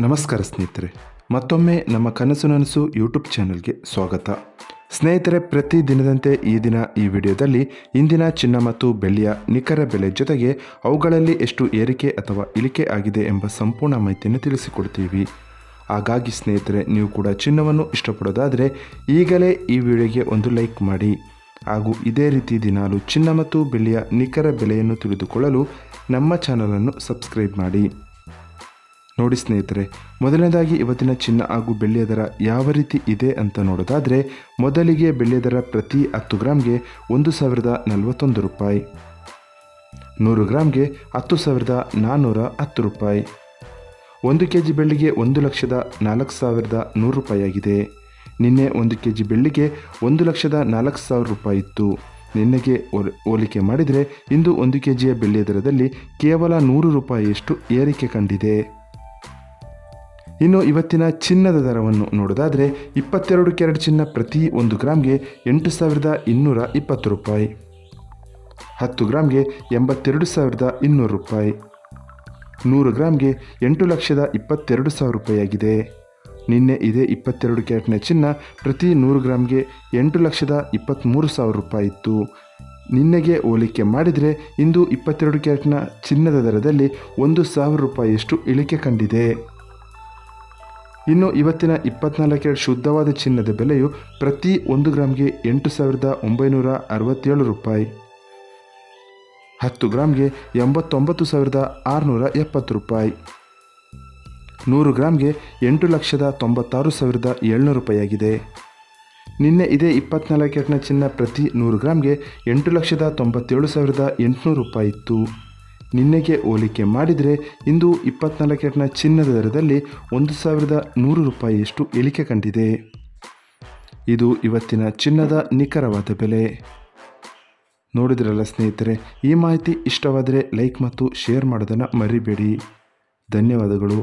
ನಮಸ್ಕಾರ ಸ್ನೇಹಿತರೆ, ಮತ್ತೊಮ್ಮೆ ನಮ್ಮ ಕನಸು ನನಸು ಯೂಟ್ಯೂಬ್ ಚಾನಲ್ಗೆ ಸ್ವಾಗತ. ಸ್ನೇಹಿತರೆ, ಪ್ರತಿ ದಿನದಂತೆ ಈ ದಿನ ಈ ವಿಡಿಯೋದಲ್ಲಿ ಇಂದಿನ ಚಿನ್ನ ಮತ್ತು ಬೆಳ್ಳಿಯ ನಿಖರ ಬೆಲೆ ಜೊತೆಗೆ ಅವುಗಳಲ್ಲಿ ಎಷ್ಟು ಏರಿಕೆ ಅಥವಾ ಇಳಿಕೆ ಆಗಿದೆ ಎಂಬ ಸಂಪೂರ್ಣ ಮಾಹಿತಿಯನ್ನು ತಿಳಿಸಿಕೊಡ್ತೀವಿ. ಹಾಗಾಗಿ ಸ್ನೇಹಿತರೆ, ನೀವು ಕೂಡ ಚಿನ್ನವನ್ನು ಇಷ್ಟಪಡೋದಾದರೆ ಈಗಲೇ ಈ ವಿಡಿಯೋಗೆ ಒಂದು ಲೈಕ್ ಮಾಡಿ. ಹಾಗೂ ಇದೇ ರೀತಿ ದಿನಾಲು ಚಿನ್ನ ಮತ್ತು ಬೆಳ್ಳಿಯ ನಿಖರ ಬೆಲೆಯನ್ನು ತಿಳಿದುಕೊಳ್ಳಲು ನಮ್ಮ ಚಾನಲನ್ನು ಸಬ್ಸ್ಕ್ರೈಬ್ ಮಾಡಿ. ನೋಡಿ ಸ್ನೇಹಿತರೆ, ಮೊದಲನೇದಾಗಿ ಇವತ್ತಿನ ಚಿನ್ನ ಹಾಗೂ ಬೆಳ್ಳಿಯ ದರ ಯಾವ ರೀತಿ ಇದೆ ಅಂತ ನೋಡೋದಾದರೆ, ಮೊದಲಿಗೆ ಬೆಳ್ಳಿಯ ದರ ಪ್ರತಿ 10 ಗ್ರಾಮ್ಗೆ 1041 ರೂಪಾಯಿ, 100 ಗ್ರಾಮ್ಗೆ 10,410 ರೂಪಾಯಿ. 1 kg ಬೆಳ್ಳಿಗೆ 1,04,100 ರೂಪಾಯಿ ಆಗಿದೆ. ನಿನ್ನೆ 1 kg ಬೆಳ್ಳಿಗೆ 1,04,000 ರೂಪಾಯಿ ಇತ್ತು. ನಿನ್ನೆಗೆ ಹೋಲಿಕೆ ಮಾಡಿದರೆ ಇಂದು 1 kgಯ ಬೆಳ್ಳಿಯ ದರದಲ್ಲಿ ಕೇವಲ 100 ರೂಪಾಯಿಯಷ್ಟು ಏರಿಕೆ ಕಂಡಿದೆ. ಇನ್ನು ಇವತ್ತಿನ ಚಿನ್ನದ ದರವನ್ನು ನೋಡೋದಾದರೆ, 22 ಕ್ಯಾರೆಟ್ ಚಿನ್ನ ಪ್ರತಿ 1 ಗ್ರಾಮ್ಗೆ 8,220 ರೂಪಾಯಿ, 10 ಗ್ರಾಮ್ಗೆ 82,200 ರೂಪಾಯಿ, 100 ಗ್ರಾಮ್ಗೆ 8,22,000 ರೂಪಾಯಿ ಆಗಿದೆ. ನಿನ್ನೆ ಇದೇ 22 ಕ್ಯಾರೆಟ್ನ ಚಿನ್ನ ಪ್ರತಿ 100 ಗ್ರಾಮ್ಗೆ 8,23,000 ರೂಪಾಯಿ ಇತ್ತು. ನಿನ್ನೆಗೆ ಹೋಲಿಕೆ ಮಾಡಿದರೆ ಇಂದು 22 ಕ್ಯಾರೆಟ್ನ ಚಿನ್ನದ ದರದಲ್ಲಿ 1,000 ರೂಪಾಯಿಯಷ್ಟು ಇಳಿಕೆ ಕಂಡಿದೆ. ಇನ್ನು ಇವತ್ತಿನ 24 ಕ್ಯಾರೆಟ್ ಶುದ್ಧವಾದ ಚಿನ್ನದ ಬೆಲೆಯು ಪ್ರತಿ 1 ಗ್ರಾಮ್ಗೆ 8,967 ರೂಪಾಯಿ, 10 ಗ್ರಾಮ್ಗೆ 89,670 ರೂಪಾಯಿ, 100 ಗ್ರಾಮ್ಗೆ 8,96,700 ರೂಪಾಯಿ ಆಗಿದೆ. ನಿನ್ನೆ ಇದೇ 24 ಕ್ಯಾರೆಟ್ನ ಚಿನ್ನ ಪ್ರತಿ 100 ಗ್ರಾಮ್ಗೆ 8,97,800 ರೂಪಾಯಿ ಇತ್ತು. ನಿನ್ನೆಗೆ ಹೋಲಿಕೆ ಮಾಡಿದರೆ ಇಂದು 24 ಕ್ಯಾರೆಟ್ನ ಚಿನ್ನದ ದರದಲ್ಲಿ 1,100 ರೂಪಾಯಿಯಷ್ಟು ಇಳಿಕೆ ಕಂಡಿದೆ. ಇದು ಇವತ್ತಿನ ಚಿನ್ನದ ನಿಖರವಾದ ಬೆಲೆ. ನೋಡಿದ್ರಲ್ಲ ಸ್ನೇಹಿತರೆ, ಈ ಮಾಹಿತಿ ಇಷ್ಟವಾದರೆ ಲೈಕ್ ಮತ್ತು ಶೇರ್ ಮಾಡೋದನ್ನು ಮರಿಬೇಡಿ. ಧನ್ಯವಾದಗಳು.